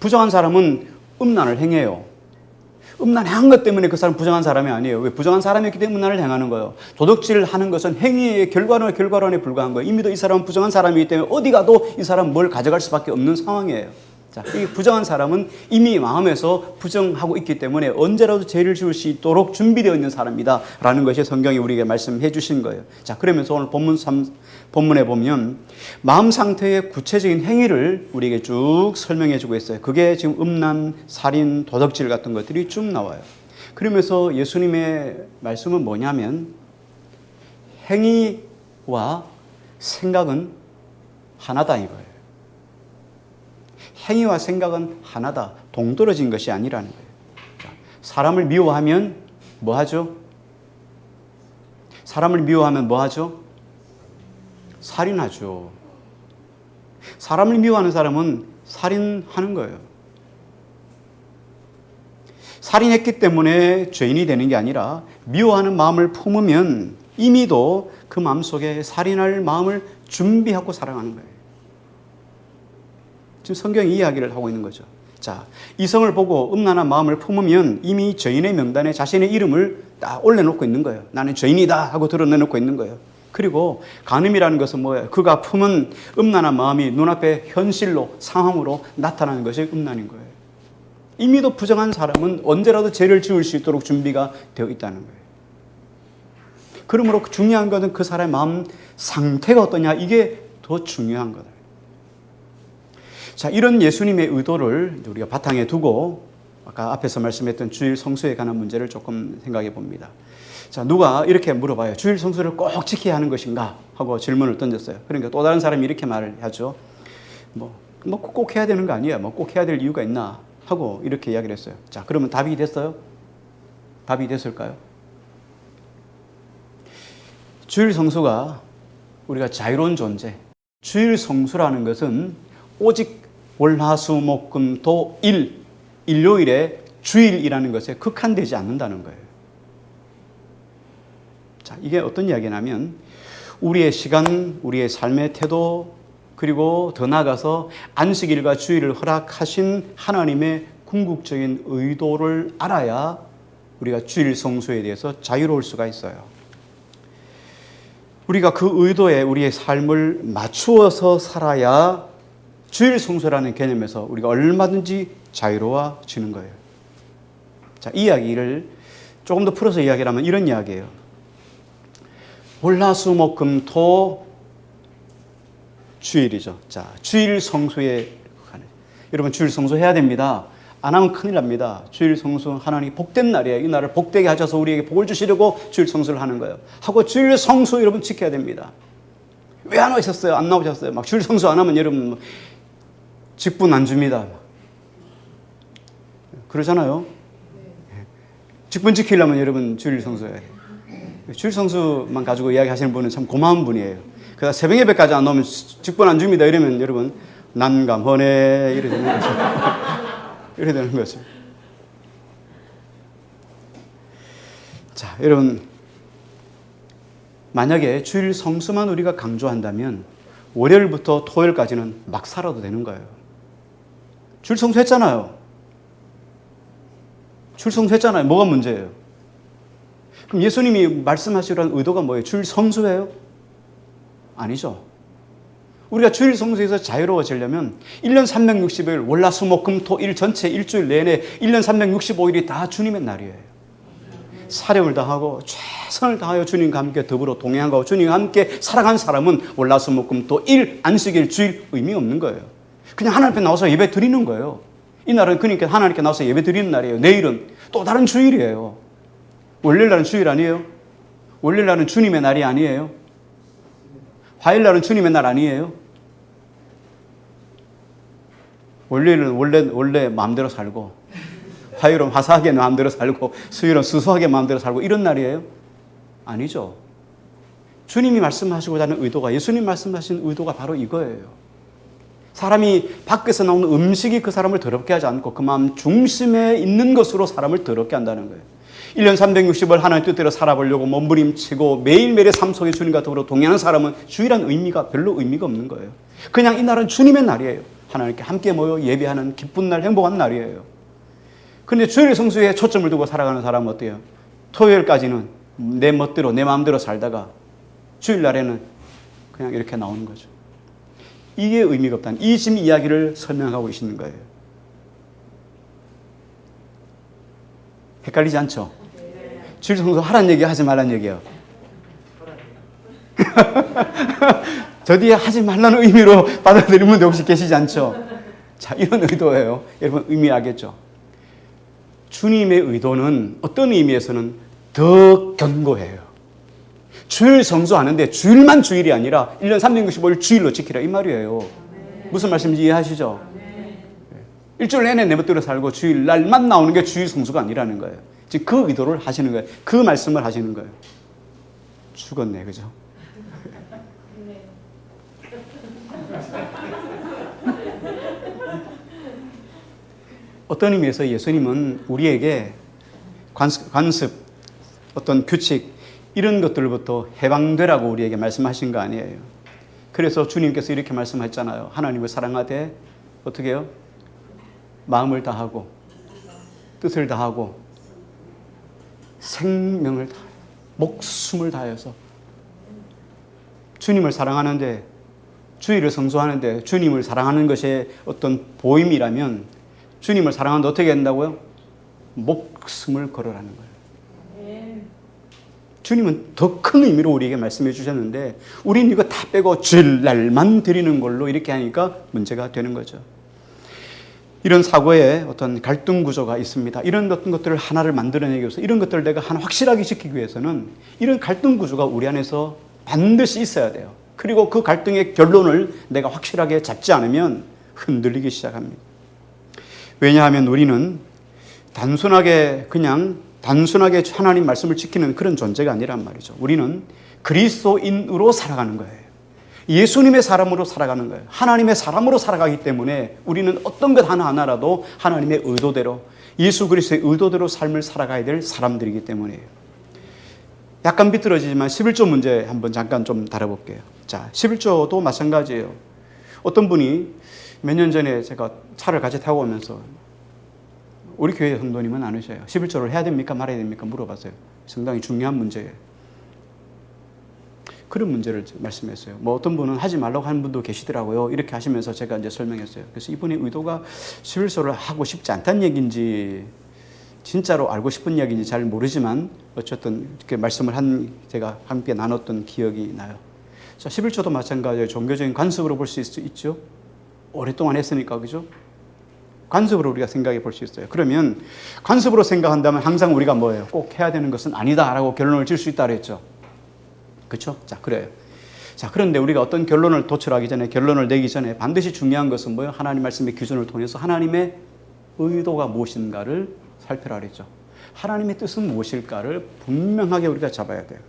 부정한 사람은 음란을 행해요. 음란 행한 것 때문에 그 사람 부정한 사람이 아니에요. 왜? 부정한 사람이었기 때문에 음란을 행하는 거예요. 도둑질 하는 것은 행위의 결과론에 불과한 거예요. 이미도 이 사람은 부정한 사람이기 때문에 어디 가도 이 사람 뭘 가져갈 수밖에 없는 상황이에요. 자, 이 부정한 사람은 이미 마음에서 부정하고 있기 때문에 언제라도 죄를 지을 수 있도록 준비되어 있는 사람이다 라는 것이 성경이 우리에게 말씀해 주신 거예요. 자, 그러면서 오늘 본문에 보면 마음 상태의 구체적인 행위를 우리에게 쭉 설명해 주고 있어요. 그게 지금 음란, 살인, 도덕질 같은 것들이 쭉 나와요. 그러면서 예수님의 말씀은 뭐냐면 행위와 생각은 하나다 이거예요. 행위와 생각은 하나다. 동떨어진 것이 아니라는 거예요. 사람을 미워하면 뭐 하죠? 사람을 미워하면 뭐 하죠? 살인하죠. 사람을 미워하는 사람은 살인하는 거예요. 살인했기 때문에 죄인이 되는 게 아니라 미워하는 마음을 품으면 이미도 그 마음속에 살인할 마음을 준비하고 살아가는 거예요. 지금 성경이 이야기를 하고 있는 거죠. 자, 이성을 보고 음란한 마음을 품으면 이미 죄인의 명단에 자신의 이름을 딱 올려놓고 있는 거예요. 나는 죄인이다 하고 드러내놓고 있는 거예요. 그리고 간음이라는 것은 뭐예요? 그가 품은 음란한 마음이 눈앞에 현실로, 상황으로 나타나는 것이 음란인 거예요. 이미도 부정한 사람은 언제라도 죄를 지을 수 있도록 준비가 되어 있다는 거예요. 그러므로 중요한 것은 그 사람의 마음 상태가 어떠냐, 이게 더 중요한 거다. 자, 이런 예수님의 의도를 우리가 바탕에 두고 아까 앞에서 말씀했던 주일 성수에 관한 문제를 조금 생각해 봅니다. 자, 누가 이렇게 물어봐요. 주일 성수를 꼭 지켜야 하는 것인가? 하고 질문을 던졌어요. 그러니까 또 다른 사람이 이렇게 말을 하죠. 꼭 해야 되는 거 아니에요. 꼭 해야 될 이유가 있나? 하고 이렇게 이야기를 했어요. 자, 그러면 답이 됐어요? 답이 됐을까요? 주일 성수가 우리가 자유로운 존재. 주일 성수라는 것은 오직 월화수목금토 일요일에 주일이라는 것에 국한되지 않는다는 거예요. 자, 이게 어떤 이야기냐면 우리의 시간, 우리의 삶의 태도, 그리고 더 나아가서 안식일과 주일을 허락하신 하나님의 궁극적인 의도를 알아야 우리가 주일 성수에 대해서 자유로울 수가 있어요. 우리가 그 의도에 우리의 삶을 맞추어서 살아야 주일 성수라는 개념에서 우리가 얼마든지 자유로워지는 거예요. 자, 이 이야기를 조금 더 풀어서 이야기를 하면 이런 이야기예요. 월화수목금토 주일이죠. 자, 주일 성수에 여러분 주일 성수 해야 됩니다. 안 하면 큰일 납니다. 주일 성수 하나님 복된 날이에요. 이 날을 복되게 하셔서 우리에게 복을 주시려고 주일 성수를 하는 거예요. 하고 주일 성수 여러분 지켜야 됩니다. 왜 안 오셨어요? 안 나오셨어요? 막 주일 성수 안 하면 여러분 직분 안 줍니다. 그러잖아요. 직분 지키려면 여러분 주일 성수해야 돼요. 주일 성수만 가지고 이야기하시는 분은 참 고마운 분이에요. 그러다 새벽 예배까지 안 나오면 직분 안 줍니다. 이러면 여러분 난감하네 이래 되는 거죠. 이래 되는 거죠. 자, 여러분 만약에 주일 성수만 우리가 강조한다면 월요일부터 토요일까지는 막 살아도 되는 거예요. 주일 성수했잖아요. 주일 성수했잖아요. 뭐가 문제예요? 그럼 예수님이 말씀하시려는 의도가 뭐예요? 주일 성수예요? 아니죠. 우리가 주일 성수에서 자유로워지려면 1년 365일 월화수목금토일 전체 일주일 내내 1년 365일이 다 주님의 날이에요. 사력을 다하고 최선을 다하여 주님과 함께 더불어 동행하고 주님과 함께 살아간 사람은 월화수목금토일 안식일 주일 의미 없는 거예요. 그냥 하나님 앞에 나와서 예배 드리는 거예요. 이 날은 그러니까 하나님께 나와서 예배 드리는 날이에요. 내일은 또 다른 주일이에요. 월요일 날은 주일 아니에요? 월요일 날은 주님의 날이 아니에요? 화요일 날은 주님의 날 아니에요? 월요일은 원래 마음대로 살고 화요일은 화사하게 마음대로 살고 수요일은 수수하게 마음대로 살고 이런 날이에요? 아니죠. 주님이 말씀하시고자 하는 의도가 예수님 말씀하신 의도가 바로 이거예요. 사람이 밖에서 나오는 음식이 그 사람을 더럽게 하지 않고 그 마음 중심에 있는 것으로 사람을 더럽게 한다는 거예요. 1년 360을 하나님의 뜻대로 살아보려고 몸부림치고 매일매일의 삶 속에 주님과 더불어 동행하는 사람은 주일한 의미가 별로 의미가 없는 거예요. 그냥 이 날은 주님의 날이에요. 하나님께 함께 모여 예배하는 기쁜 날, 행복한 날이에요. 그런데 주일 성수에 초점을 두고 살아가는 사람은 어때요? 토요일까지는 내 멋대로 내 마음대로 살다가 주일날에는 그냥 이렇게 나오는 거죠. 이게 의미가 없다는 이 지금 이야기를 설명하고 계시는 거예요. 헷갈리지 않죠? 주일 성수 하라는 얘기 하지 말라는 얘기예요. 저 뒤에 하지 말라는 의미로 받아들이는 분도 혹시 계시지 않죠? 자, 이런 의도예요. 여러분 의미하겠죠? 주님의 의도는 어떤 의미에서는 더 견고해요. 주일 성수하는데 주일만 주일이 아니라 1년 365일 주일로 지키라 이 말이에요. 무슨 말씀인지 이해하시죠? 일주일 내내 내 멋대로 살고 주일날만 나오는 게 주일 성수가 아니라는 거예요. 지금 그 의도를 하시는 거예요. 그 말씀을 하시는 거예요. 죽었네, 그죠? 어떤 의미에서 예수님은 우리에게 관습, 어떤 규칙 이런 것들로부터 해방되라고 우리에게 말씀하신 거 아니에요. 그래서 주님께서 이렇게 말씀하셨잖아요. 하나님을 사랑하되 어떻게 해요? 마음을 다하고 뜻을 다하고 생명을 다하여 목숨을 다해서 주님을 사랑하는데 주일을 성수하는데 주님을 사랑하는 것의 어떤 보임이라면 주님을 사랑하는데 어떻게 한다고요? 목숨을 걸어라는 거예요. 주님은 더 큰 의미로 우리에게 말씀해 주셨는데 우리는 이거 다 빼고 주일날만 드리는 걸로 이렇게 하니까 문제가 되는 거죠. 이런 사고에 어떤 갈등 구조가 있습니다. 이런 어떤 것들을 하나를 만들어내기 위해서 이런 것들을 내가 하나 확실하게 지키기 위해서는 이런 갈등 구조가 우리 안에서 반드시 있어야 돼요. 그리고 그 갈등의 결론을 내가 확실하게 잡지 않으면 흔들리기 시작합니다. 왜냐하면 우리는 단순하게 하나님 말씀을 지키는 그런 존재가 아니란 말이죠. 우리는 그리스도인으로 살아가는 거예요. 예수님의 사람으로 살아가는 거예요. 하나님의 사람으로 살아가기 때문에 우리는 어떤 것 하나하나라도 하나님의 의도대로 예수 그리스도의 의도대로 삶을 살아가야 될 사람들이기 때문이에요. 약간 비뚤어지지만 11조 문제 한번 잠깐 좀 다뤄볼게요. 자, 11조도 마찬가지예요. 어떤 분이 몇 년 전에 제가 차를 같이 타고 오면서 우리 교회 성도님은 안 오셔요. 11조를 해야 됩니까 말아야 됩니까 물어봤어요. 상당히 중요한 문제예요. 그런 문제를 말씀했어요. 뭐 어떤 분은 하지 말라고 하는 분도 계시더라고요. 이렇게 하시면서 제가 이제 설명했어요. 그래서 이분의 의도가 11조를 하고 싶지 않다는 얘기인지 진짜로 알고 싶은 이야기인지 잘 모르지만 어쨌든 이렇게 말씀을 제가 함께 나눴던 기억이 나요. 자, 11조도 마찬가지예요. 종교적인 관습으로 볼 수 있죠. 오랫동안 했으니까, 그죠? 관습으로 우리가 생각해 볼 수 있어요. 그러면 관습으로 생각한다면 항상 우리가 뭐예요? 꼭 해야 되는 것은 아니다라고 결론을 질 수 있다 그랬죠. 그렇죠? 자, 그래요. 자, 그런데 우리가 어떤 결론을 도출하기 전에, 결론을 내기 전에 반드시 중요한 것은 뭐예요? 하나님 말씀의 기준을 통해서 하나님의 의도가 무엇인가를 살펴라 그랬죠. 하나님의 뜻은 무엇일까를 분명하게 우리가 잡아야 돼요.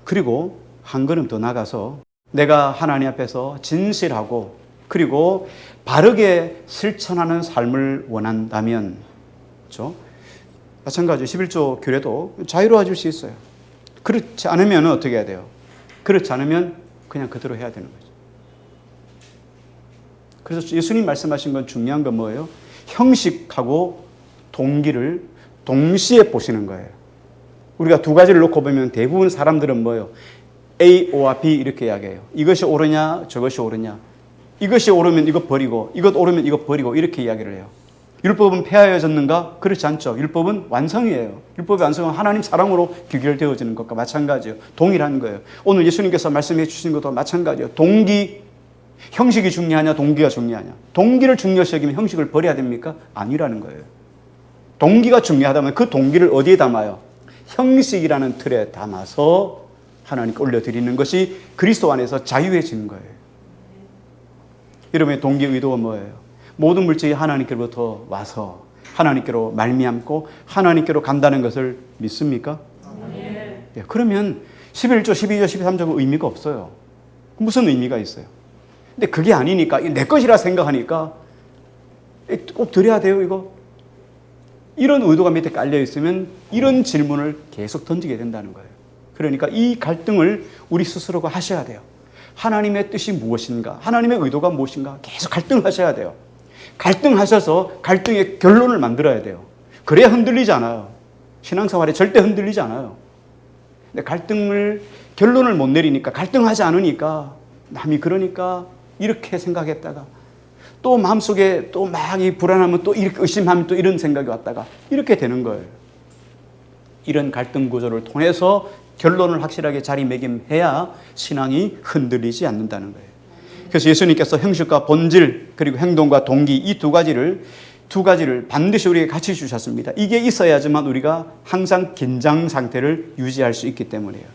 그리고 한 걸음 더 나가서 내가 하나님 앞에서 진실하고 그리고 바르게 실천하는 삶을 원한다면, 그렇죠? 마찬가지 11조 규례도 자유로워질 수 있어요. 그렇지 않으면 어떻게 해야 돼요? 그렇지 않으면 그냥 그대로 해야 되는 거죠. 그래서 예수님 말씀하신 건 중요한 건 뭐예요? 형식하고 동기를 동시에 보시는 거예요. 우리가 두 가지를 놓고 보면 대부분 사람들은 뭐예요? A와 B 이렇게 이야기해요. 이것이 옳으냐 저것이 옳으냐. 이것이 옳으면 이것 버리고 이것 옳으면 이것 버리고 이렇게 이야기를 해요. 율법은 폐하여졌는가? 그렇지 않죠. 율법은 완성이에요. 율법의 완성은 하나님 사랑으로 귀결되어지는 것과 마찬가지예요. 동일한 거예요. 오늘 예수님께서 말씀해 주신 것도 마찬가지예요. 동기, 형식이 중요하냐 동기가 중요하냐. 동기를 중요시 여기면 형식을 버려야 됩니까? 아니라는 거예요. 동기가 중요하다면 그 동기를 어디에 담아요? 형식이라는 틀에 담아서 하나님께 올려드리는 것이 그리스도 안에서 자유해지는 거예요. 여러분의 동기 의도가 뭐예요? 모든 물질이 하나님께로부터 와서 하나님께로 말미암고 하나님께로 간다는 것을 믿습니까? 네, 그러면 11조, 12조, 13조가 의미가 없어요. 무슨 의미가 있어요? 근데 그게 아니니까 내 것이라 생각하니까 꼭 드려야 돼요 이거? 이런 의도가 밑에 깔려 있으면 이런 질문을 계속 던지게 된다는 거예요. 그러니까 이 갈등을 우리 스스로가 하셔야 돼요. 하나님의 뜻이 무엇인가? 하나님의 의도가 무엇인가? 계속 갈등을 하셔야 돼요. 갈등하셔서 갈등의 결론을 만들어야 돼요. 그래야 흔들리지 않아요. 신앙생활에 절대 흔들리지 않아요. 근데 결론을 못 내리니까, 갈등하지 않으니까, 남이 그러니까 이렇게 생각했다가 또 마음속에 또 막 이 불안하면 또 이렇게 의심하면 또 이런 생각이 왔다가 이렇게 되는 거예요. 이런 갈등 구조를 통해서 결론을 확실하게 자리매김해야 신앙이 흔들리지 않는다는 거예요. 그래서 예수님께서 형식과 본질 그리고 행동과 동기 이 두 가지를 반드시 우리에게 같이 주셨습니다. 이게 있어야지만 우리가 항상 긴장 상태를 유지할 수 있기 때문이에요.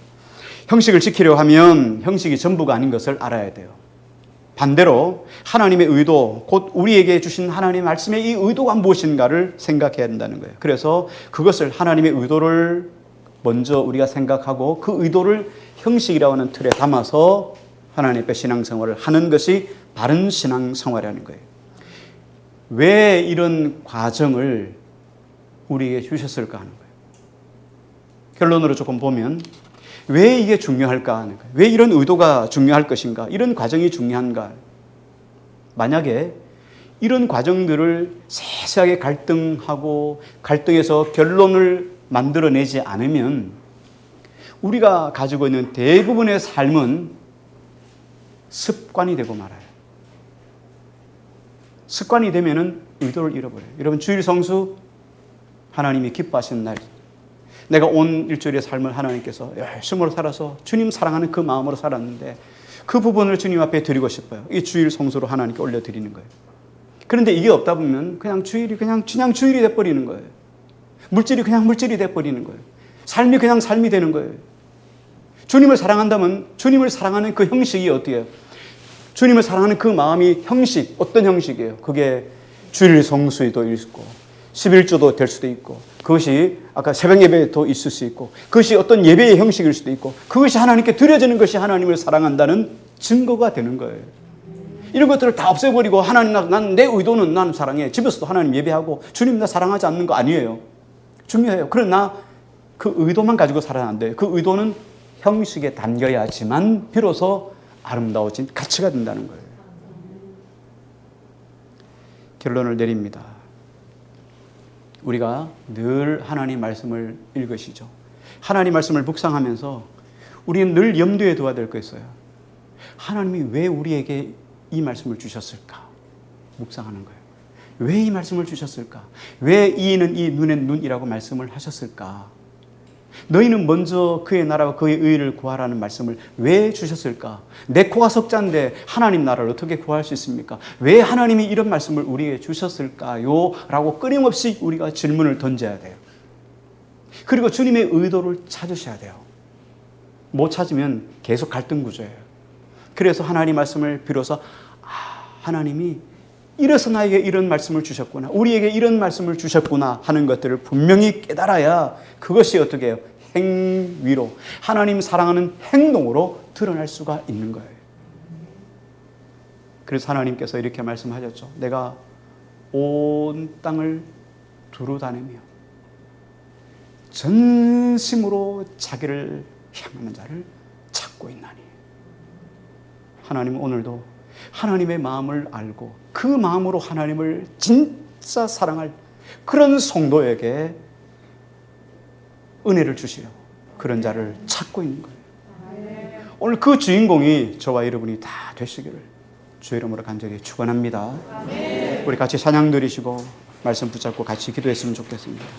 형식을 지키려 하면 형식이 전부가 아닌 것을 알아야 돼요. 반대로 하나님의 의도, 곧 우리에게 주신 하나님의 말씀의 이 의도가 무엇인가를 생각해야 한다는 거예요. 그래서 그것을 하나님의 의도를 먼저 우리가 생각하고 그 의도를 형식이라고 하는 틀에 담아서 하나님 앞에 신앙생활을 하는 것이 바른 신앙생활이라는 거예요. 왜 이런 과정을 우리에게 주셨을까 하는 거예요. 결론으로 조금 보면 왜 이게 중요할까 하는 거예요. 왜 이런 의도가 중요할 것인가? 이런 과정이 중요한가? 만약에 이런 과정들을 세세하게 갈등하고 갈등해서 결론을 만들어내지 않으면 우리가 가지고 있는 대부분의 삶은 습관이 되고 말아요. 습관이 되면은 의도를 잃어버려요. 여러분 주일 성수 하나님이 기뻐하시는 날, 내가 온 일주일의 삶을 하나님께서 열심으로 살아서 주님 사랑하는 그 마음으로 살았는데 그 부분을 주님 앞에 드리고 싶어요. 이 주일 성수로 하나님께 올려드리는 거예요. 그런데 이게 없다 보면 그냥 주일이 그냥 주일이 돼버리는 거예요. 물질이 그냥 물질이 돼버리는 거예요. 삶이 그냥 삶이 되는 거예요. 주님을 사랑한다면 주님을 사랑하는 그 형식이 어때요? 주님을 사랑하는 그 마음이 형식, 어떤 형식이에요? 그게 주일 성수도 있고 11조도 될 수도 있고 그것이 아까 새벽 예배도 있을 수 있고 그것이 어떤 예배의 형식일 수도 있고 그것이 하나님께 드려지는 것이 하나님을 사랑한다는 증거가 되는 거예요. 이런 것들을 다 없애버리고 하나님 난 내 의도는 난 사랑해. 집에서도 하나님 예배하고 주님 나 사랑하지 않는 거 아니에요. 중요해요. 그러나 그 의도만 가지고 살아야 안 돼요. 그 의도는 형식에 담겨야지만 비로소 아름다워진 가치가 된다는 거예요. 결론을 내립니다. 우리가 늘 하나님 말씀을 읽으시죠. 하나님 말씀을 묵상하면서 우리는 늘 염두에 둬야 될 거 있어요. 하나님이 왜 우리에게 이 말씀을 주셨을까? 묵상하는 거예요. 왜 이 말씀을 주셨을까? 왜 이는 이 눈엔 눈이라고 말씀을 하셨을까? 너희는 먼저 그의 나라와 그의 의를 구하라는 말씀을 왜 주셨을까? 내 코가 석자인데 하나님 나라를 어떻게 구할 수 있습니까? 왜 하나님이 이런 말씀을 우리에게 주셨을까요? 라고 끊임없이 우리가 질문을 던져야 돼요. 그리고 주님의 의도를 찾으셔야 돼요. 못 찾으면 계속 갈등 구조예요. 그래서 하나님 말씀을 비로소 하나님이 이래서 나에게 이런 말씀을 주셨구나, 우리에게 이런 말씀을 주셨구나 하는 것들을 분명히 깨달아야 그것이 어떻게 해요? 행위로, 하나님 사랑하는 행동으로 드러날 수가 있는 거예요. 그래서 하나님께서 이렇게 말씀하셨죠. 내가 온 땅을 두루 다니며 전심으로 자기를 향하는 자를 찾고 있나니. 하나님은 오늘도 하나님의 마음을 알고 그 마음으로 하나님을 진짜 사랑할 그런 성도에게 은혜를 주시려 그런 자를 찾고 있는 거예요. 오늘 그 주인공이 저와 여러분이 다 되시기를 주의 이름으로 간절히 축원합니다. 우리 같이 찬양 드리시고 말씀 붙잡고 같이 기도했으면 좋겠습니다.